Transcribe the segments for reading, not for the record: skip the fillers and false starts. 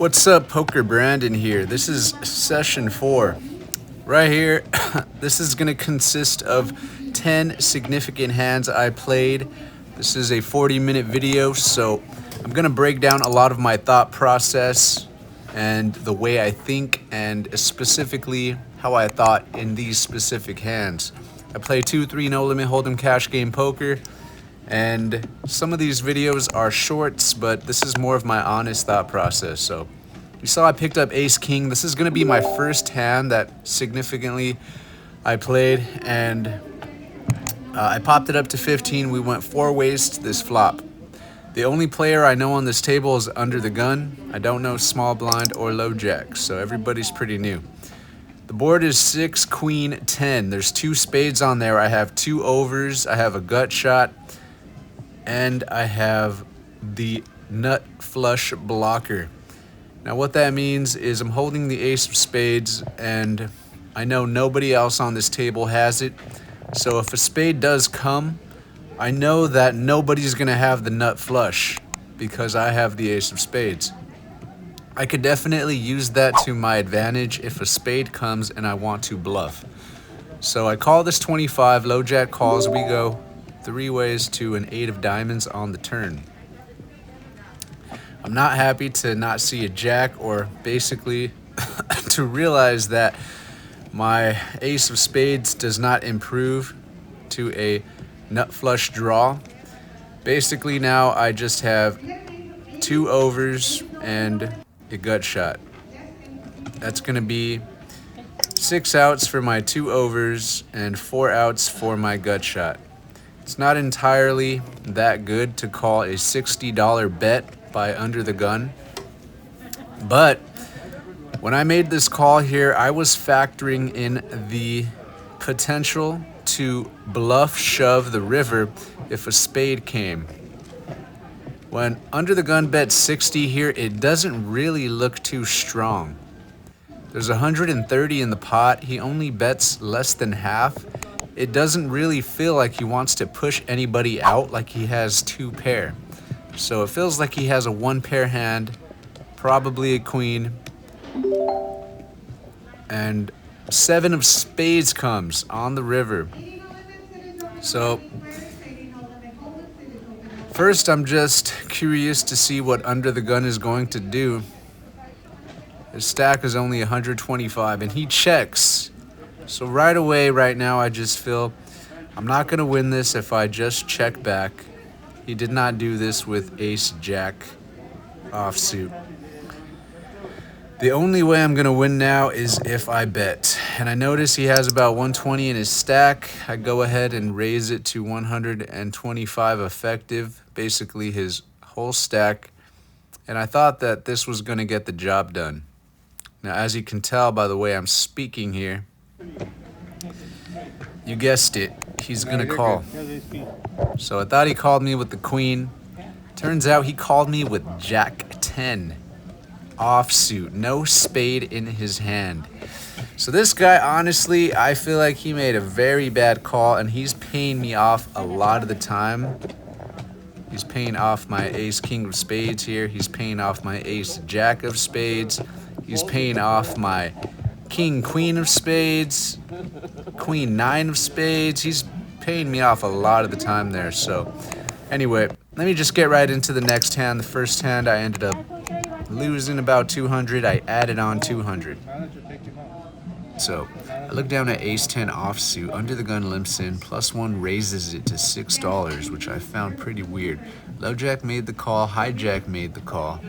What's up, PokerBrandon here. This is session 4. Right here, this is going to consist of 10 significant hands I played. This is a 40-minute video, so I'm going to break down a lot of my thought process and the way I think, and specifically how I thought in these specific hands. I play 2-3 no limit hold'em cash game poker, and some of these videos are shorts, but this is more of my honest thought process. So you saw I picked up ace king. This is going to be my first hand that significantly I played, and I popped it up to 15. We went 4 ways to this flop. The only player I know on this table is under the gun. I don't know small blind or low jack, so everybody's pretty new. The board is 6, queen, 10. There's 2 spades on there. I have 2 overs. I have a gut shot, and I have the nut flush blocker. Now what that means is I'm holding the ace of spades, and I know nobody else on this table has it. So if a spade does come, I know that nobody's gonna have the nut flush because I have the ace of spades. I could definitely use that to my advantage if a spade comes and I want to bluff. So I call this 25, low jack calls, we go 3 ways to an 8 of diamonds on the turn. I'm not happy to not see a jack, or basically to realize that my ace of spades does not improve to a nut flush draw. Basically now I just have 2 overs and a gut shot. That's going to be 6 outs for my 2 overs and 4 outs for my gut shot. It's not entirely that good to call a $60 bet by under the gun, but when I made this call here, I was factoring in the potential to bluff shove the river if a spade came. When under the gun bets 60 here, it doesn't really look too strong. There's 130 in the pot. He only bets less than half. It doesn't really feel like he wants to push anybody out like he has 2 pair. So it feels like he has a 1 pair hand, probably a queen, and 7 of spades comes on the river. So first, I'm just curious to see what under the gun is going to do. His stack is only 125, and he checks. So right away, right now, I just feel I'm not going to win this if I just check back. He did not do this with ace-jack offsuit. The only way I'm going to win now is if I bet. And I notice he has about 120 in his stack. I go ahead and raise it to 125 effective, basically his whole stack. And I thought that this was going to get the job done. Now, as you can tell by the way I'm speaking here, you guessed it, he's going to call. So I thought he called me with the queen. Turns out he called me with jack 10 offsuit, no spade in his hand. So this guy, honestly, I feel like he made a very bad call, and he's paying me off a lot of the time. He's paying off my ace king of spades here. He's paying off my ace jack of spades. He's paying off my king queen of spades, queen 9 of spades. He's paying me off a lot of the time there. So anyway, let me just get right into the next hand. The first hand I ended up losing about 200. I added on 200. So I look down at ace 10 offsuit. Under the gun limps in. +1 raises it to $6, which I found pretty weird. Low jack made the call. High jack made the call.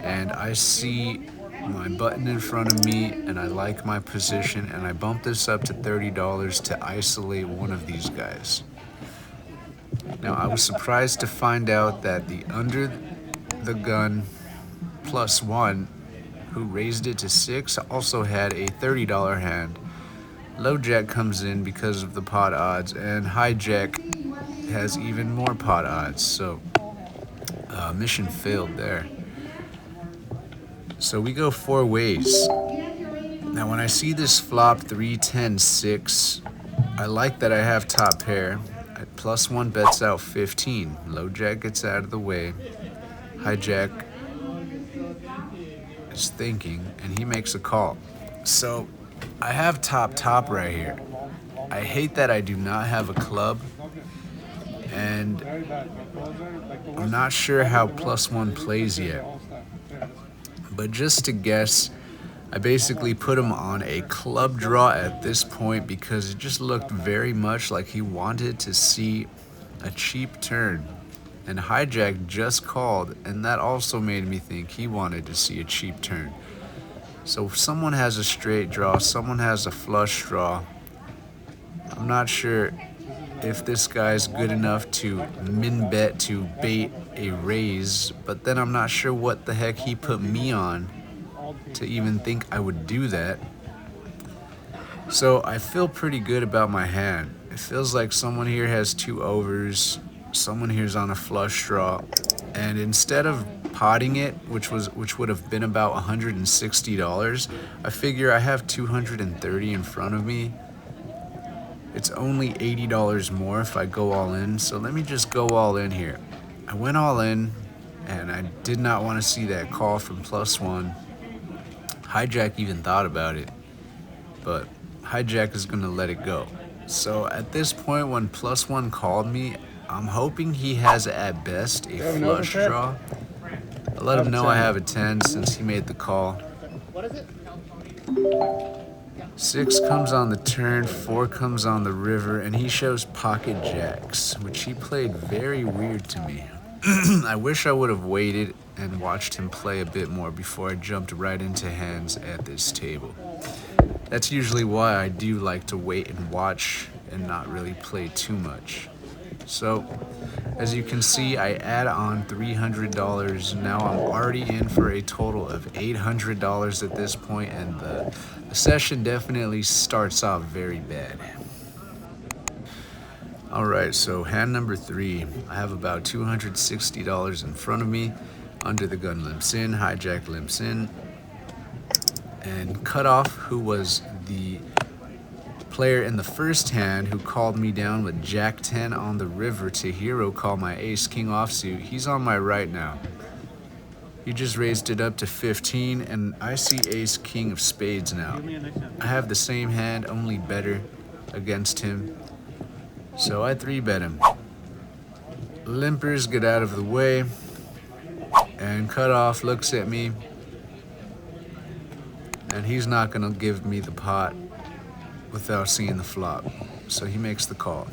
And I see my button in front of me, and I like my position, and I bump this up to $30 to isolate one of these guys. Now I was surprised to find out that the under the gun +1, who raised it to 6, also had a $30 hand. Low jack comes in because of the pot odds, and high jack has even more pot odds. So mission failed there. So we go 4 ways. Now when I see this flop 3, 10, 6, I like that I have top pair. At +1 bets out 15. Low jack gets out of the way. High jack is thinking, and he makes a call. So I have top right here. I hate that I do not have a club, and I'm not sure how +1 plays yet. But just to guess, I basically put him on a club draw at this point because it just looked very much like he wanted to see a cheap turn. And hijack just called, and that also made me think he wanted to see a cheap turn. So if someone has a straight draw, someone has a flush draw. I'm not sure if this guy's good enough to min bet to bait a raise, but then I'm not sure what the heck he put me on to even think I would do that. So I feel pretty good about my hand. It feels like someone here has 2 overs, someone here's on a flush draw, and instead of potting it, which would have been about $160, I figure I have 230 in front of me. It's only $80 more if I go all in, so let me just go all in here. I went all in, and I did not want to see that call from +1. Hijack even thought about it, but hijack is gonna let it go. So at this point, when +1 called me, I'm hoping he has at best a flush draw. I let him know I have a 10 since he made the call. What is it? 6 comes on the turn, 4 comes on the river, and he shows pocket jacks, which he played very weird to me. I wish I would have waited and watched him play a bit more before I jumped right into hands at this table. That's usually why I do like to wait and watch and not really play too much. So, as you can see, I add on $300. Now I'm already in for a total of $800 at this point, and the session definitely starts off very bad. Alright, so hand number 3. I have about $260 in front of me. Under the gun limps in, hijack limps in, and Cutoff, who was the player in the first hand who called me down with Jack 10 on the river to hero call my ace king offsuit, he's on my right now. He just raised it up to 15, and I see ace king of spades now. I have the same hand, only better against him, so I 3-bet him. Limpers get out of the way, and Cutoff looks at me, and he's not gonna give me the pot without seeing the flop, so he makes the call.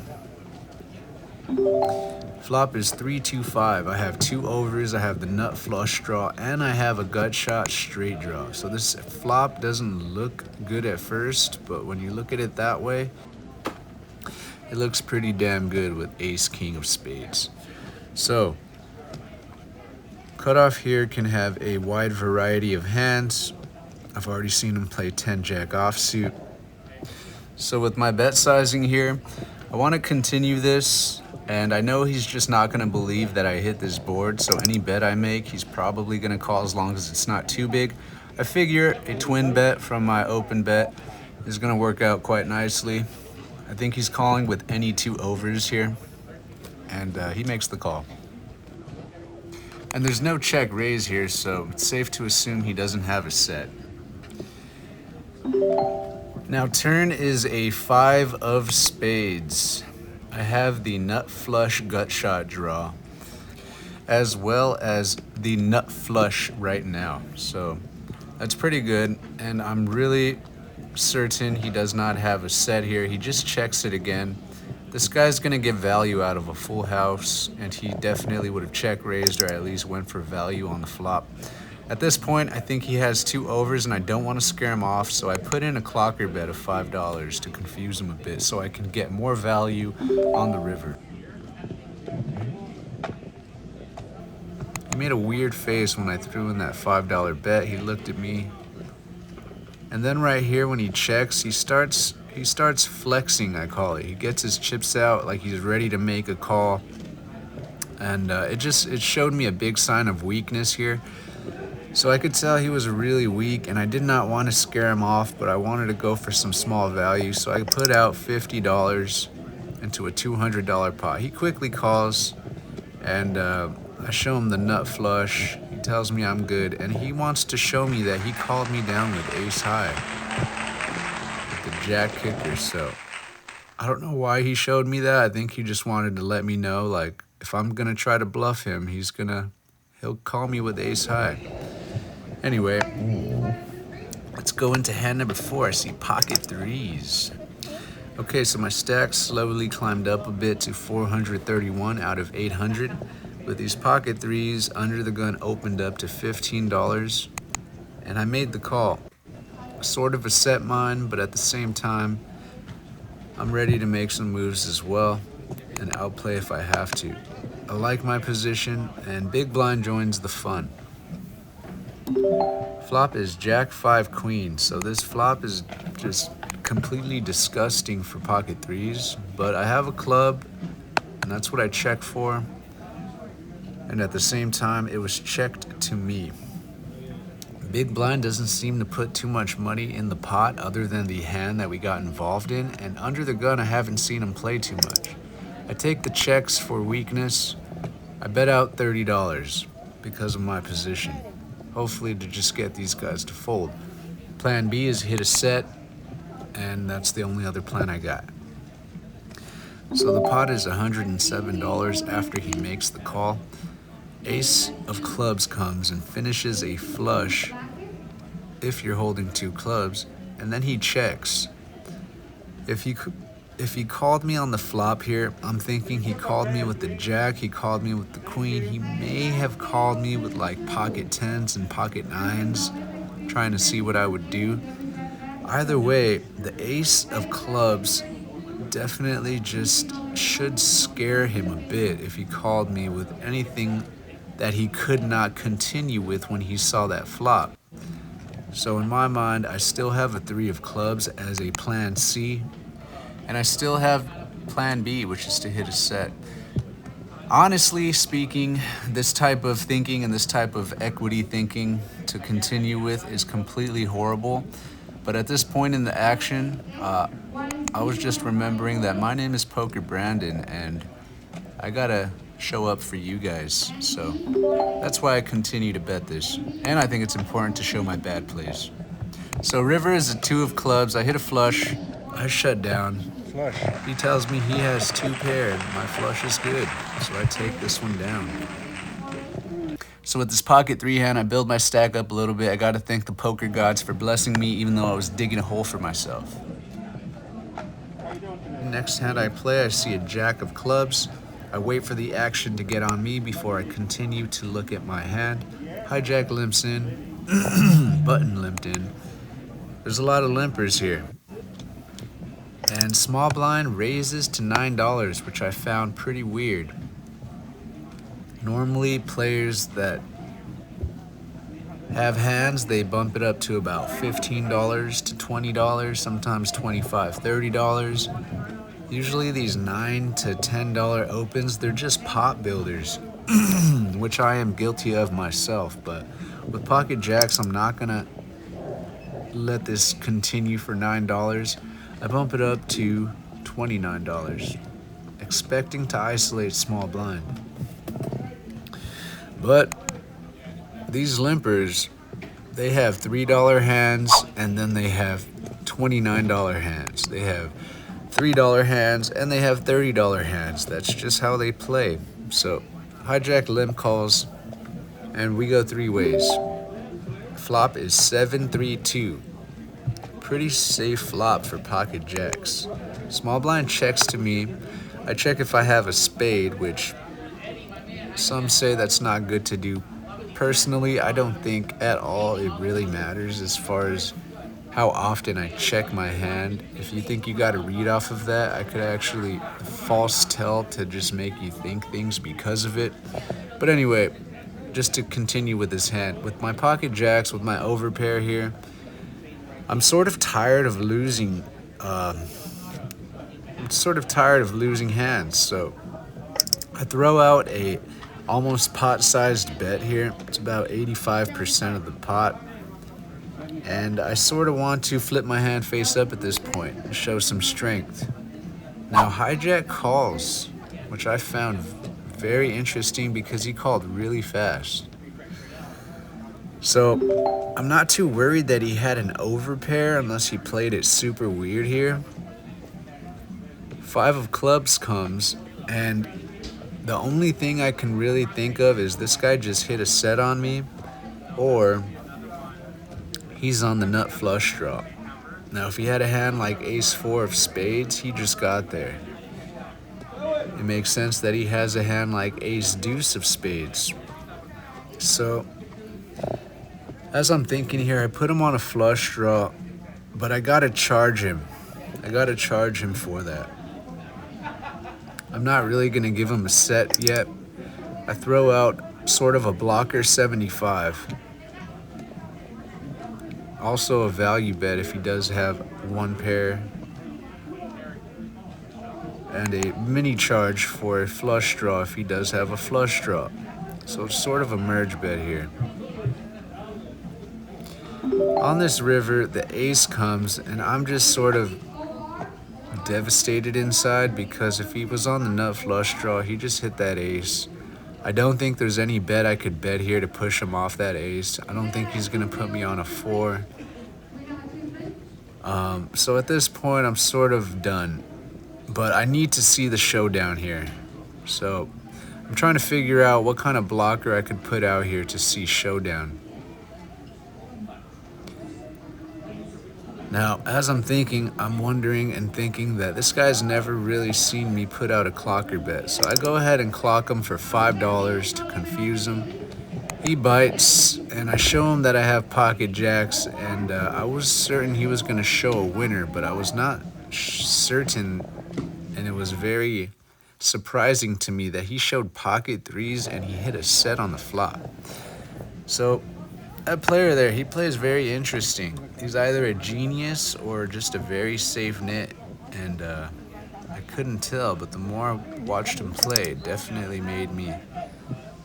Flop is 3-2-5. I have 2 overs, I have the nut flush draw, and I have a gut shot straight draw. So this flop doesn't look good at first, but when you look at it that way, it looks pretty damn good with ace king of spades. So Cutoff here can have a wide variety of hands. I've already seen him play 10 jack offsuit. So with my bet sizing here, I want to continue this, and I know he's just not going to believe that I hit this board, so any bet I make, he's probably going to call as long as it's not too big. I figure a twin bet from my open bet is going to work out quite nicely. I think he's calling with any 2 overs here, and he makes the call. And there's no check raise here, so it's safe to assume he doesn't have a set. Now turn is a 5 of spades. I have the nut flush gut shot draw, as well as the nut flush right now. So that's pretty good, and I'm really certain he does not have a set here. He just checks it again. This guy's gonna get value out of a full house, and he definitely would have check raised or at least went for value on the flop. At this point, I think he has 2 overs, and I don't want to scare him off, so I put in a clocker bet of $5 to confuse him a bit so I can get more value on the river. He made a weird face when I threw in that $5 bet. He looked at me, and then right here when he checks, he starts flexing, I call it. He gets his chips out like he's ready to make a call, and it showed me a big sign of weakness here. So I could tell he was really weak, and I did not want to scare him off, but I wanted to go for some small value, so I put out $50 into a $200 pot. He quickly calls, and I show him the nut flush. He tells me I'm good, and he wants to show me that he called me down with ace high with the jack kicker. So I don't know why he showed me that. I think he just wanted to let me know, like, if I'm gonna try to bluff him, he'll call me with ace high. Anyway, let's go into hand number 4. I see pocket threes. Okay, so my stack slowly climbed up a bit to 431 out of 800. With these pocket threes, under the gun opened up to $15, and I made the call. Sort of a set mine, but at the same time, I'm ready to make some moves as well, and outplay if I have to. I like my position, and big blind joins the fun. Flop is Jack 5 Queen, so this flop is just completely disgusting for pocket threes, but I have a club, and that's what I check for, and at the same time, it was checked to me. Big blind doesn't seem to put too much money in the pot other than the hand that we got involved in, and under the gun I haven't seen him play too much. I take the checks for weakness. I bet out $30 because of my position, hopefully to just get these guys to fold. Plan B is hit a set, and that's the only other plan I got. So the pot is $107 after he makes the call. Ace of clubs comes and finishes a flush if you're holding 2 clubs, and then he checks. If he called me on the flop here, I'm thinking he called me with the jack, he called me with the queen, he may have called me with like pocket 10s and pocket 9s, trying to see what I would do. Either way, the ace of clubs definitely just should scare him a bit if he called me with anything that he could not continue with when he saw that flop. So in my mind, I still have a 3 of clubs as a plan C, and I still have plan B, which is to hit a set. Honestly speaking, this type of thinking and this type of equity thinking to continue with is completely horrible. But at this point in the action, I was just remembering that my name is PokerBrandon, and I gotta show up for you guys. So that's why I continue to bet this. And I think it's important to show my bad plays. So river is a 2 of clubs. I hit a flush. I shut down. Flush. He tells me he has 2 paired. My flush is good. So I take this one down. So with this pocket 3 hand, I build my stack up a little bit. I gotta thank the poker gods for blessing me, even though I was digging a hole for myself. Next hand I play, I see a jack of clubs. I wait for the action to get on me before I continue to look at my hand. Hijack limps in, button limped in. There's a lot of limpers here. And small blind raises to $9, which I found pretty weird. Normally players that have hands, they bump it up to about $15 to $20, sometimes $25, $30. Usually these $9 to $10 opens, they're just pot builders, which I am guilty of myself. But with pocket jacks, I'm not gonna let this continue for $9. I bump it up to $29, expecting to isolate small blind. But these limpers, they have $3 hands, and then they have $29 hands. They have $3 hands, and they have $30 hands. That's just how they play. So hijack limp calls, and we go 3 ways. Flop is 7-3-2. Pretty safe flop for pocket jacks. Small blind checks to me. I check if I have a spade, which some say that's not good to do. Personally, I don't think at all it really matters as far as how often I check my hand. If you think you got to read off of that, I could actually false tell to just make you think things because of it. But anyway, just to continue with this hand, with my pocket jacks, with my overpair here, I'm sort of tired of losing. Hands, so I throw out a almost pot-sized bet here. It's about 85% of the pot. And I sort of want to flip my hand face up at this point and show some strength. Now hijack calls, which I found very interesting because he called really fast. So I'm not too worried that he had an overpair unless he played it super weird here. 5 of clubs comes, and the only thing I can really think of is this guy just hit a set on me, or he's on the nut flush draw. Now, if he had a hand like ace-4 of spades, he just got there. It makes sense that he has a hand like ace-deuce of spades. So, as I'm thinking here, I put him on a flush draw, but I gotta charge him. I gotta charge him for that. I'm not really gonna give him a set yet. I throw out sort of a blocker 75. Also a value bet if he does have one pair. And a mini charge for a flush draw if he does have a flush draw. So it's sort of a merge bet here. On this river, the ace comes, and I'm just sort of devastated inside because if he was on the nut flush draw, he just hit that ace. I don't think there's any bet I could bet here to push him off that ace. I don't think he's gonna put me on a 4. So at this point, I'm sort of done. But I need to see the showdown here. So I'm trying to figure out what kind of blocker I could put out here to see showdown. Now, as I'm thinking, I'm wondering and thinking that this guy's never really seen me put out a clocker bet. So I go ahead and clock him for $5 to confuse him. He bites, and I show him that I have pocket jacks, and I was certain he was going to show a winner, but I was not certain, and it was very surprising to me that he showed pocket threes and he hit a set on the flop. So that player there, he plays very interesting. He's either a genius or just a very safe nit, and I couldn't tell, but the more I watched him play, it definitely made me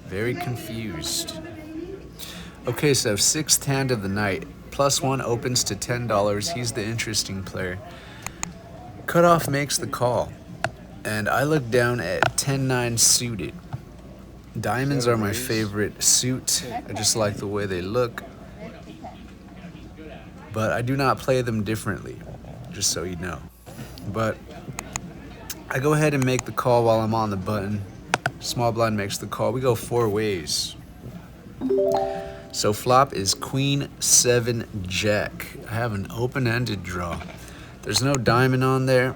very confused. Okay, so 6th hand of the night. +1 opens to $10. He's the interesting player. Cutoff makes the call, and I look down at 10-9 suited. Diamonds are my favorite suit. I just like the way they look, but I do not play them differently, just so you know. But I go ahead and make the call while I'm on the button. Small blind makes the call. We go 4 ways. So flop is Queen 7 Jack. I have an open-ended draw. There's no diamond on there,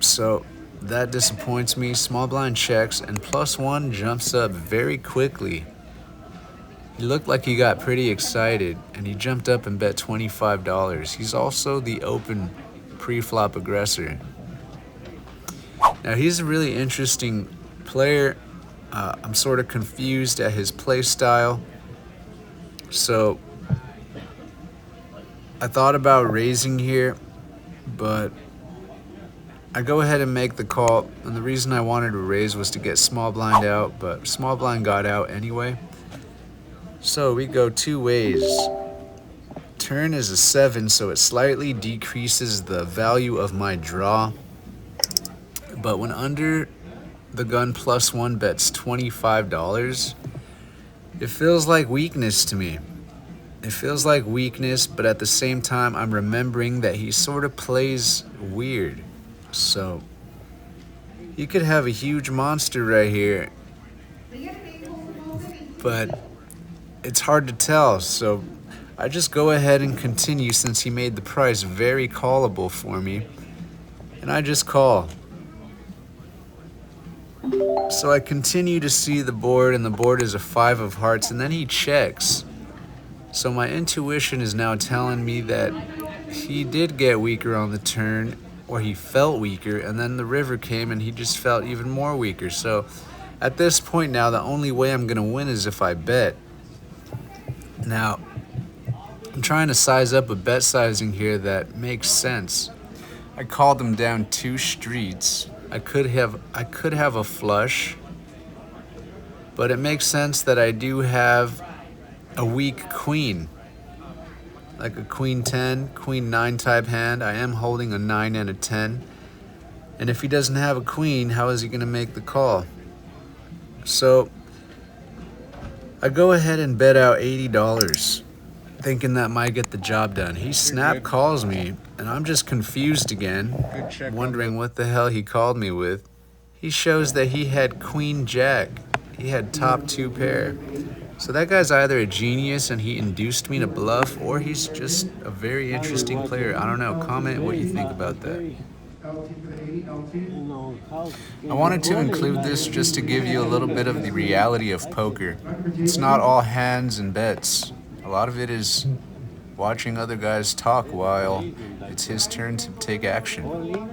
so that disappoints me. Small blind checks, and +1 jumps up very quickly. He looked like he got pretty excited, and he jumped up and bet $25. He's also the open pre-flop aggressor. Now he's a really interesting player. I'm sort of confused at his play style. So I thought about raising here, but I go ahead and make the call, and the reason I wanted to raise was to get small blind out, but small blind got out anyway. So we go 2 ways. Turn is a 7, so it slightly decreases the value of my draw. But when under the gun +1 bets $25, it feels like weakness to me. It feels like weakness, but at the same time, I'm remembering that he sort of plays weird. So he could have a huge monster right here, but it's hard to tell. So I just go ahead and continue since he made the price very callable for me, and I just call. So I continue to see the board, and the board is a 5 of hearts, and then he checks. So my intuition is now telling me that he did get weaker on the turn, or he felt weaker, and then the river came and he just felt even more weaker. So at this point now, the only way I'm gonna win is if I bet. Now, I'm trying to size up a bet sizing here that makes sense. I called him down 2 streets. I could have a flush, but it makes sense that I do have a weak queen, like a queen 10, queen 9 type hand. I am holding a 9 and a 10, and if he doesn't have a queen, how is he going to make the call? So I go ahead and bet out $80, thinking that might get the job done. He snap calls me, and I'm just confused again, wondering what the hell he called me with. He shows that he had Queen Jack. He had top 2 pair. So that guy's either a genius and he induced me to bluff, or he's just a very interesting player. I don't know. Comment what you think about that. I wanted to include this just to give you a little bit of the reality of poker. It's not all hands and bets. A lot of it is watching other guys talk while it's his turn to take action.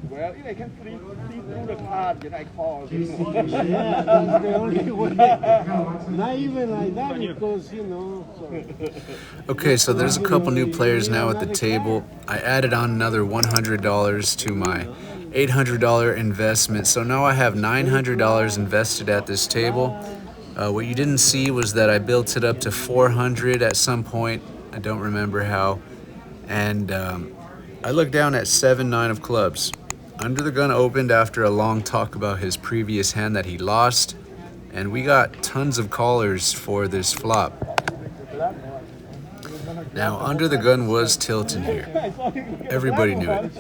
Well, they can see through the card that I called. Yeah, that's the only way. Not even like that because, you know. So. Okay, so there's a couple new players now at the table. I added on another $100 to my $800 investment. So now I have $900 invested at this table. What you didn't see was that I built it up to $400 at some point. I don't remember how. And I looked down at 7-9 of clubs. Under the Gun opened after a long talk about his previous hand that he lost, and we got tons of callers for this flop. Now, Under the Gun was tilting here. Everybody knew it.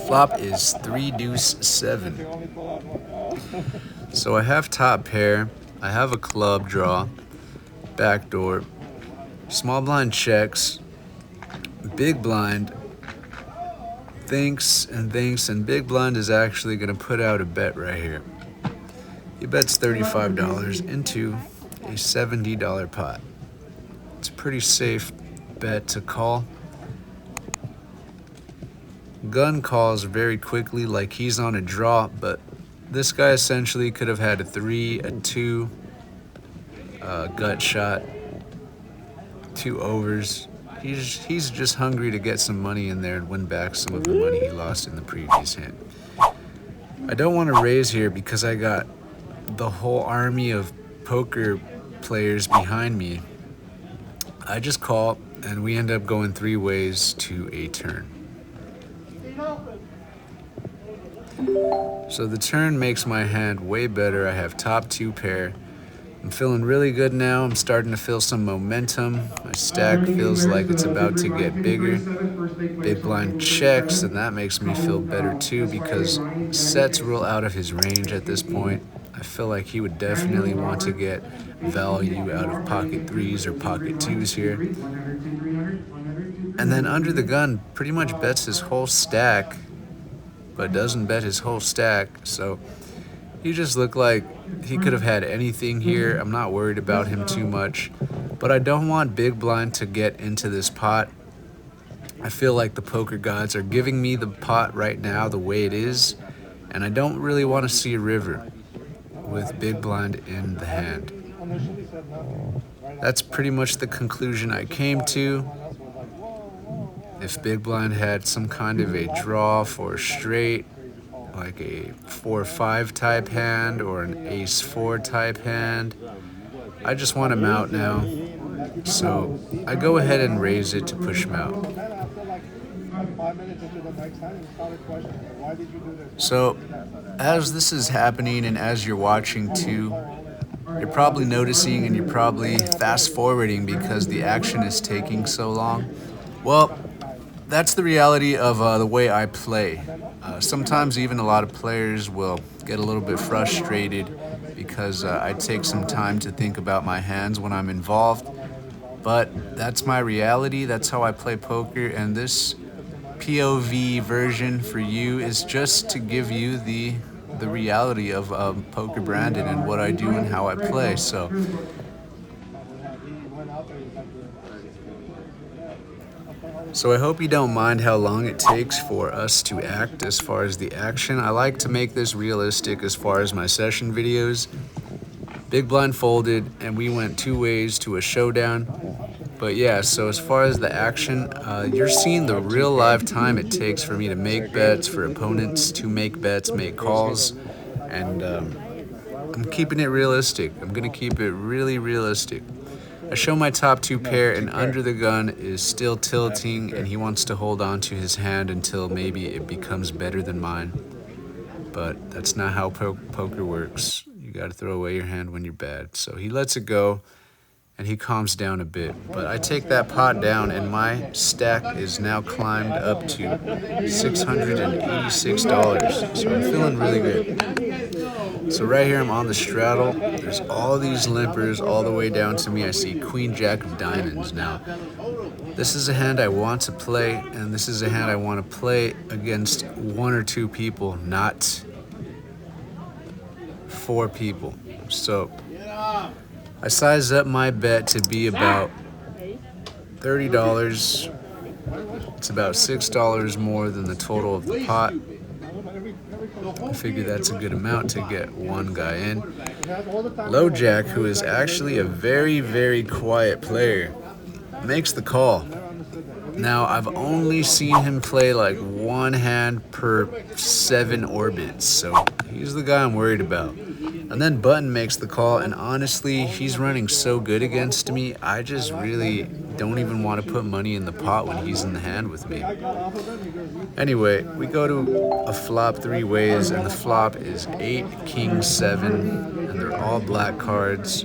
Flop is 3-deuce-7. So I have top pair, I have a club draw, backdoor, small blind checks, big blind, thinks, and big blind is actually going to put out a bet right here. He bets $35 into a $70 pot. It's a pretty safe bet to call. Gun calls very quickly like he's on a draw, but this guy essentially could have had a 3, a 2, gut shot, 2 overs. He's just hungry to get some money in there and win back some of the money he lost in the previous hand. I don't want to raise here because I got the whole army of poker players behind me. I just call, and we end up going 3 ways to a turn. So the turn makes my hand way better. I have top 2 pair. I'm feeling really good now. I'm starting to feel some momentum. My stack feels like it's about to get bigger. Big blind checks, and that makes me feel better too because sets real out of his range at this point. I feel like he would definitely want to get value out of pocket 3s or pocket 2s here. And then Under the Gun pretty much bets his whole stack, but doesn't bet his whole stack. So he just looked like he could have had anything here. I'm not worried about him too much, but I don't want big blind to get into this pot. I feel like the poker gods are giving me the pot right now the way it is, and I don't really want to see a river with big blind in the hand. That's pretty much the conclusion I came to. If big blind had some kind of a draw for a straight, like a 4-5 type hand or an ace-4 type hand, I just want him out now. So I go ahead and raise it to push him out. So as this is happening and as you're watching too, you're probably noticing and you're probably fast forwarding because the action is taking so long. Well, that's the reality of the way I play. Sometimes even a lot of players will get a little bit frustrated because I take some time to think about my hands when I'm involved. But that's my reality. That's how I play poker. And this POV version for you is just to give you the reality of PokerBrandon and what I do and how I play. So I hope you don't mind how long it takes for us to act as far as the action. I like to make this realistic as far as my session videos. Big blind folded and we went 2 ways to a showdown. But yeah, so as far as the action, you're seeing the real live time it takes for me to make bets, for opponents to make bets, make calls, and I'm keeping it realistic. I'm gonna keep it really realistic. I show my top 2 pair and Under the Gun is still tilting and he wants to hold on to his hand until maybe it becomes better than mine. but that's not how poker works. You got to throw away your hand when you're bad. So he lets it go, and he calms down a bit. But I take that pot down, and my stack is now climbed up to $686. So I'm feeling really good. So right here, I'm on the straddle. There's all these limpers all the way down to me. I see Queen Jack of Diamonds. Now, this is a hand I want to play, and this is a hand I want to play against 1 or 2 people, not 4 people. So I size up my bet to be about $30. It's about $6 more than the total of the pot. I figure that's a good amount to get one guy in. Low Jack, who is actually a very, very quiet player, makes the call. Now, I've only seen him play like 1 hand per 7 orbits, so he's the guy I'm worried about. And then Button makes the call, and honestly, he's running so good against me, I just really don't even want to put money in the pot when he's in the hand with me. Anyway, we go to a flop 3 ways, and the flop is 8, King, 7, and they're all black cards.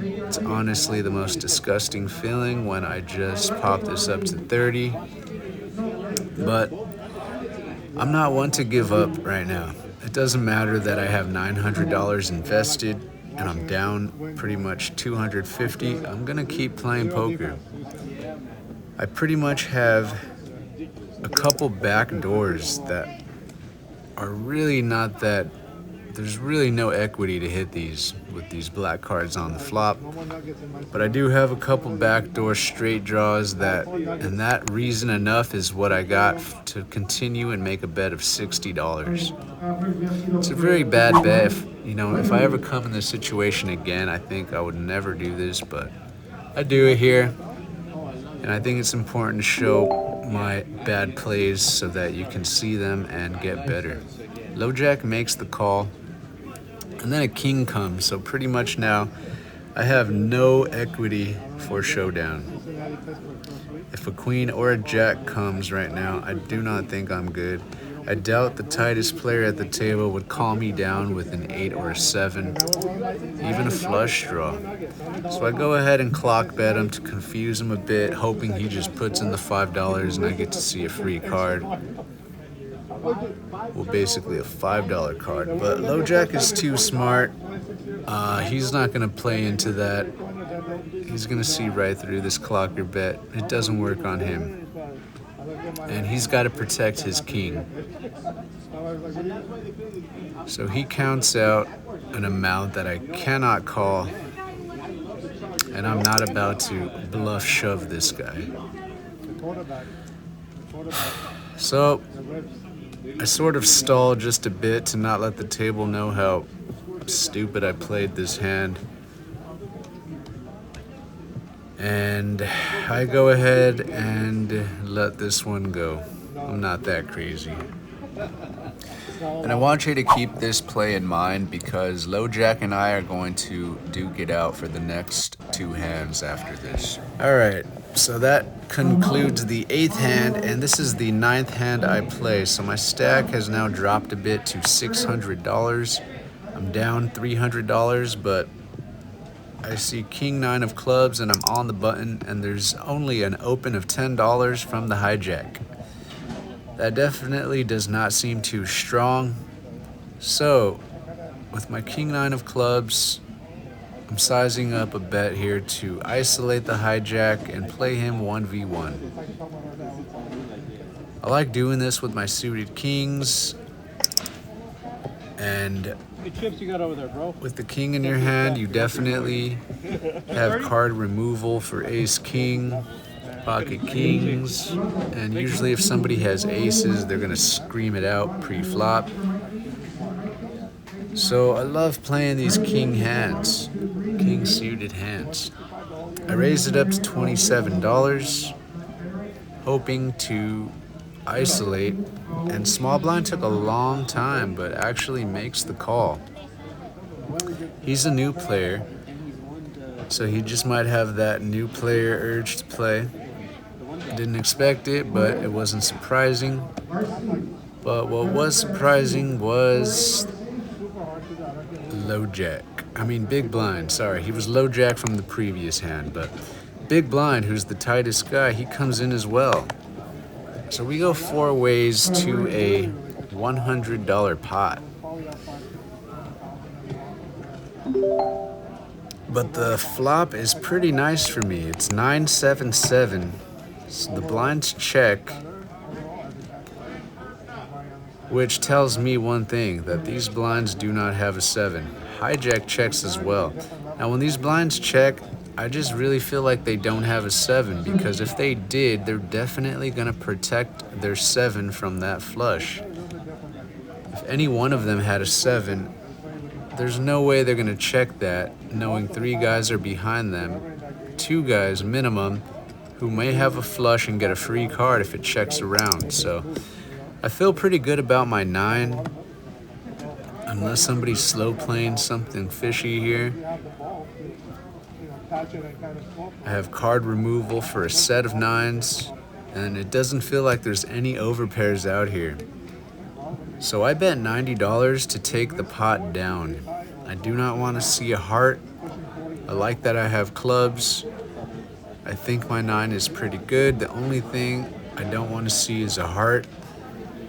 It's honestly the most disgusting feeling when I just pop this up to 30. But I'm not one to give up right now. It doesn't matter that I have $900 invested and I'm down pretty much $250. I'm gonna keep playing poker. I pretty much have a couple back doors that are really not that. There's really no equity to hit these with these black cards on the flop, but I do have a couple backdoor straight draws and that reason enough is what I got to continue and make a bet of $60. It's a very bad bet. If I ever come in this situation again, I think I would never do this, but I do it here, and I think it's important to show my bad plays so that you can see them and get better. Low Jack makes the call, and then a king comes, so pretty much now I have no equity for showdown. If a queen or a jack comes right now, I do not think I'm good. I doubt the tightest player at the table would call me down with an 8 or a 7, even a flush draw. So I go ahead and clock bet him to confuse him a bit, hoping he just puts in the $5 and I get to see a free card. Well, basically a $5 card, but Low Jack is too smart. He's not gonna play into that. He's gonna see right through this clocker bet. It doesn't work on him, and he's got to protect his king. So he counts out an amount that I cannot call, and I'm not about to bluff shove this guy. So I sort of stall just a bit to not let the table know how stupid I played this hand. And I go ahead and let this one go. I'm not that crazy. And I want you to keep this play in mind because Low Jack and I are going to duke it out for the next 2 hands after this. All right, so that concludes the 8th hand, and this is the 9th hand I play. So my stack has now dropped a bit to $600. I'm down $300, but I see King 9 of clubs and I'm on the button, and there's only an open of $10 from the hijack. That definitely does not seem too strong. So with my King 9 of clubs, I'm sizing up a bet here to isolate the hijack and play him 1v1. I like doing this with my suited kings, and chips you got over there, bro? with the king in your hand, you definitely have card removal for ace king, pocket kings, and usually if somebody has aces, they're gonna scream it out pre-flop. So I love playing these king hands, king suited hands. I raised it up to $27, hoping to isolate, and small blind took a long time, but actually makes the call. He's a new player, so he just might have that new player urge to play. Didn't expect it, but it wasn't surprising. But what was surprising was low jack. I mean big blind, sorry. He was low jack from the previous hand, but big blind, who's the tightest guy, he comes in as well. So we go 4 ways to a $100 pot. But the flop is pretty nice for me. It's 9-7-7. So the blinds check, which tells me one thing, that these blinds do not have a 7. Hijack checks as well. Now when these blinds check, I just really feel like they don't have a 7, because if they did, they're definitely gonna protect their 7 from that flush. If any one of them had a 7, there's no way they're gonna check that, knowing 3 guys are behind them, 2 guys minimum, who may have a flush and get a free card if it checks around. So I feel pretty good about my 9, unless somebody's slow playing something fishy here. I have card removal for a set of 9s, and it doesn't feel like there's any overpairs out here. So I bet $90 to take the pot down. I do not want to see a heart. I like that I have clubs. I think my 9 is pretty good. The only thing I don't want to see is a heart.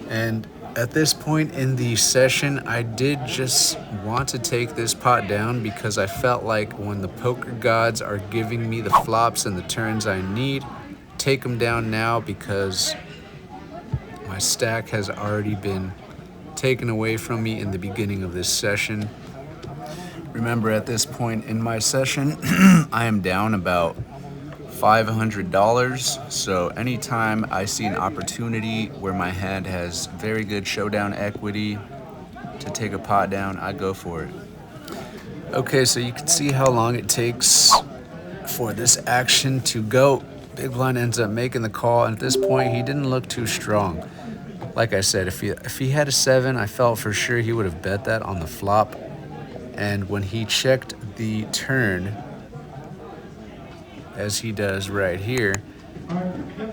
And at this point in the session, I did just want to take this pot down because I felt like when the poker gods are giving me the flops and the turns I need, take them down now, because my stack has already been taken away from me in the beginning of this session. Remember, at this point in my session, I am down about $500, so anytime I see an opportunity where my hand has very good showdown equity to take a pot down, I go for it. Okay, so you can see how long it takes for this action to go. Big blind ends up making the call, and at this point he didn't look too strong. Like I said, if he had a 7, I felt for sure he would have bet that on the flop. And when he checked the turn, as he does right here,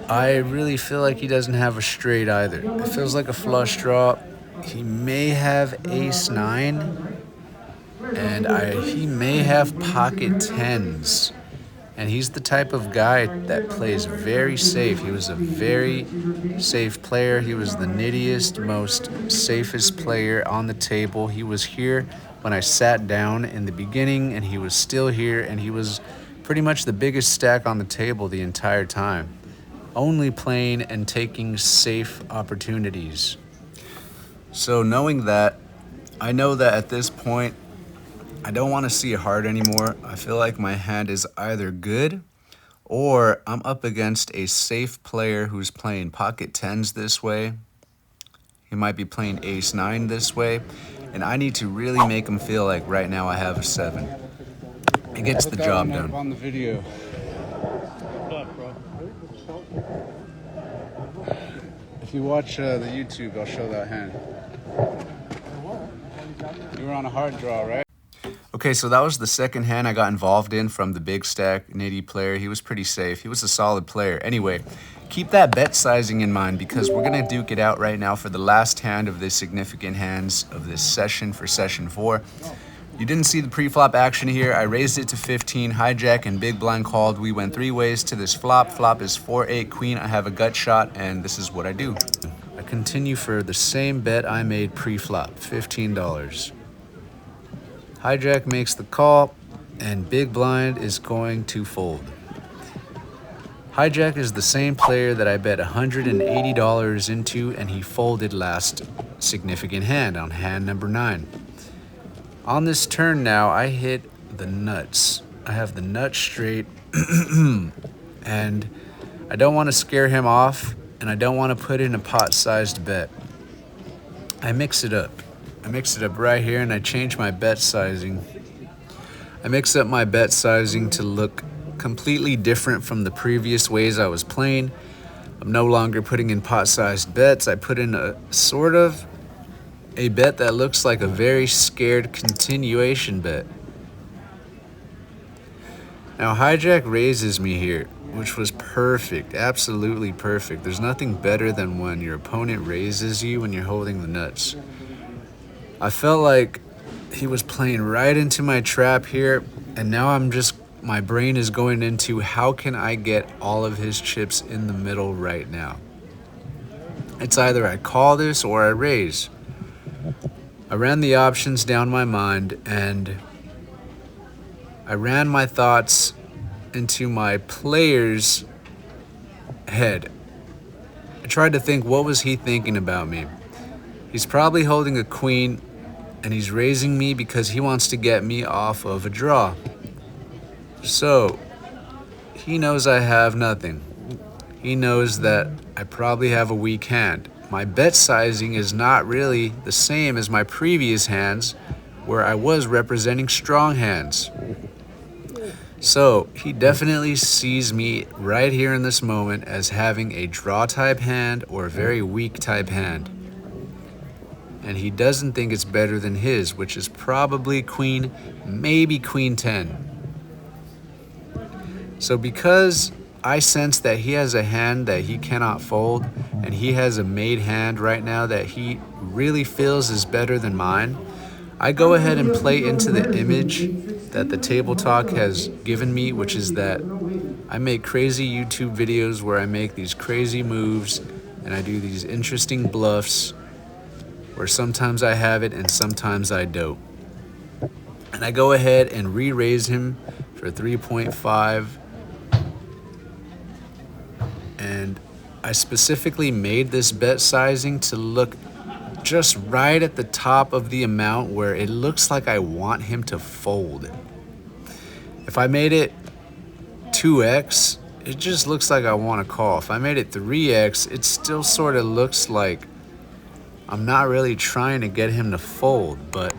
I really feel like he doesn't have a straight either. It feels like a flush draw. He may have ace 9, and he may have pocket 10s. And he's the type of guy that plays very safe. He was a very safe player. He was the nittiest, most safest player on the table. He was here when I sat down in the beginning, and he was still here, and he was pretty much the biggest stack on the table the entire time. Only playing and taking safe opportunities. So knowing that, I know that at this point, I don't want to see a heart anymore. I feel like my hand is either good, or I'm up against a safe player who's playing pocket 10s this way. He might be playing ace 9 this way, and I need to really make him feel like right now I have a 7. It gets the job done. On the video. If you watch the YouTube, I'll show that hand. You were on a hard draw, right? Okay, so that was the second hand I got involved in from the big stack nitty player. He was pretty safe. He was a solid player. Anyway, keep that bet sizing in mind, because we're going to duke it out right now for the last hand of the significant hands of this session for session 4. You didn't see the pre-flop action here. I raised it to 15. Hijack and big blind called. We went 3 ways to this flop. Flop is 4-8 queen. I have a gut shot, and this is what I do. I continue for the same bet I made pre-flop, $15. Hijack makes the call, and big blind is going to fold. Hijack is the same player that I bet $180 into, and he folded last significant hand on hand number 9. On this turn now, I hit the nuts. I have the nuts straight, and I don't want to scare him off, and I don't want to put in a pot-sized bet. I mix it up. I mix it up right here, and I change my bet sizing. I mix up my bet sizing to look completely different from the previous ways I was playing. I'm no longer putting in pot-sized bets. I put in a sort of a bet that looks like a very scared continuation bet. Now hijack raises me here, which was perfect, absolutely perfect. There's nothing better than when your opponent raises you when you're holding the nuts. I felt like he was playing right into my trap here, and now my brain is going into how can I get all of his chips in the middle right now. It's either I call this or I raise. I ran the options down my mind, and I ran my thoughts into my player's head. I tried to think, what was he thinking about me? He's probably holding a queen, and he's raising me because he wants to get me off of a draw. So he knows I have nothing. He knows that I probably have a weak hand. My bet sizing is not really the same as my previous hands, where I was representing strong hands. So he definitely sees me right here in this moment as having a draw type hand or a very weak type hand. And he doesn't think it's better than his, which is probably queen, maybe queen 10. So because I sense that he has a hand that he cannot fold, and he has a made hand right now that he really feels is better than mine, I go ahead and play into the image that the Table Talk has given me, which is that I make crazy YouTube videos where I make these crazy moves and I do these interesting bluffs where sometimes I have it and sometimes I don't. And I go ahead and re-raise him for 3.5. And I specifically made this bet sizing to look just right at the top of the amount where it looks like I want him to fold. If I made it 2x, it just looks like I want to call. If I made it 3x, it still sort of looks like I'm not really trying to get him to fold, but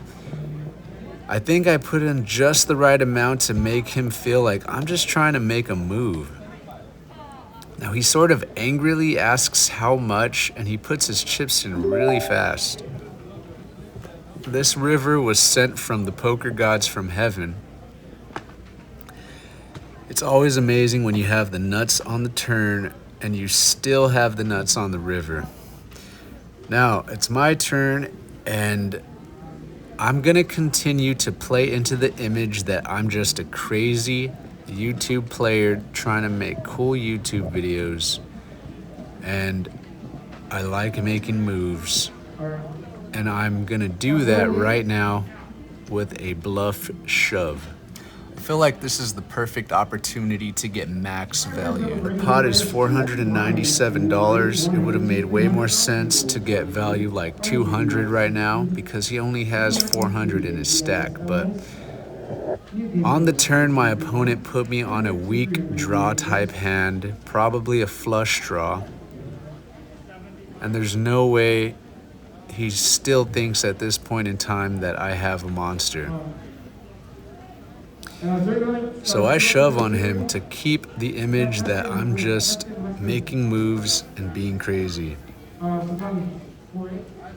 I think I put in just the right amount to make him feel like I'm just trying to make a move. Now he sort of angrily asks how much, and he puts his chips in really fast. This river was sent from the poker gods from heaven. It's always amazing when you have the nuts on the turn and you still have the nuts on the river. Now it's my turn, and I'm gonna continue to play into the image that I'm just a crazy YouTube player trying to make cool YouTube videos, and I like making moves, and I'm gonna do that right now with a bluff shove. I feel like this is the perfect opportunity to get max value. The pot is $497. It would have made way more sense to get value like 200 right now because he only has 400 in his stack, but on the turn, my opponent put me on a weak draw type hand, probably a flush draw. And there's no way he still thinks at this point in time that I have a monster. So I shove on him to keep the image that I'm just making moves and being crazy.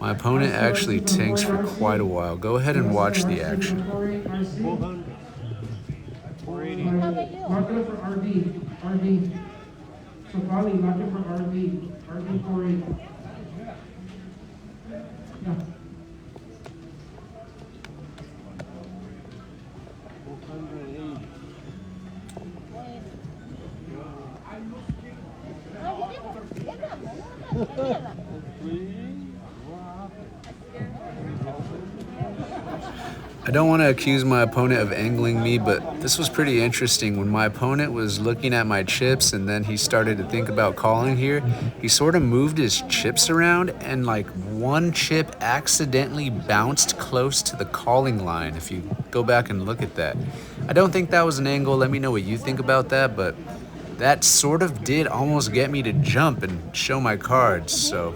My opponent actually tanks for quite a while. Go ahead and watch the action. 400. 480. Mark it up for RD. So Polly, mark it for RD 480. Yeah. 480. I don't want to accuse my opponent of angling me, but this was pretty interesting. When my opponent was looking at my chips and then he started to think about calling here, he sort of moved his chips around and like one chip accidentally bounced close to the calling line. If you go back and look at that, I don't think that was an angle. Let me know what you think about that, but that sort of did almost get me to jump and show my cards. So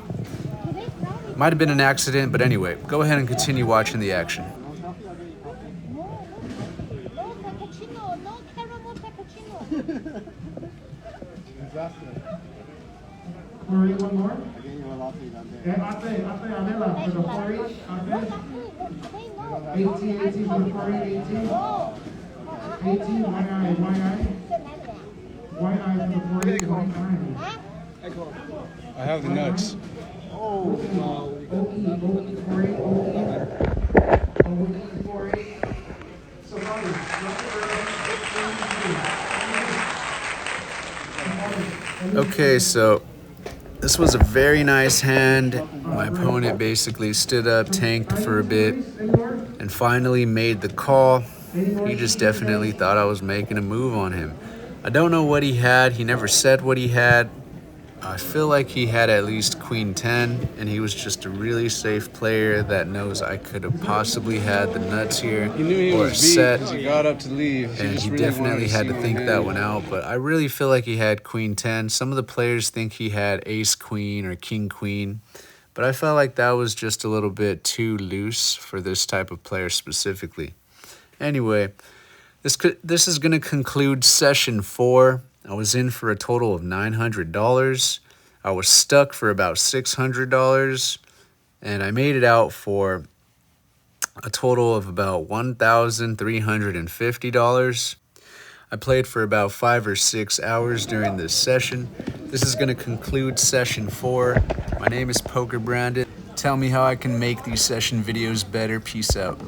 might have been an accident, but anyway, go ahead and continue watching the action. We'll read one more. Yeah, Ate Adela for the 4-H. 18 for the 4-H, 18. 18, my eye. White eye for the 48, white eye. I have the nuts. Okie, 48, Okie. Okie, 48. Somali, Okay, so this was a very nice hand. My opponent basically stood up, tanked for a bit, and finally made the call. He just definitely thought I was making a move on him. I don't know what he had. He never said what he had. I feel like he had at least Queen 10, and he was just a really safe player that knows I could have possibly had the nuts here He knew he or a was beat set. because he got up to leave. And just he really definitely wanted had to see think one that hand. one out, but I really feel like he had Queen 10. Some of the players think he had Ace Queen or King Queen, but I felt like that was just a little bit too loose for this type of player specifically. Anyway, this is going to conclude session 4. I was in for a total of $900. I was stuck for about $600, and I made it out for a total of about $1,350. I played for about 5 or 6 hours during this session. This is going to conclude session 4. My name is PokerBrandon. Tell me how I can make these session videos better. Peace out.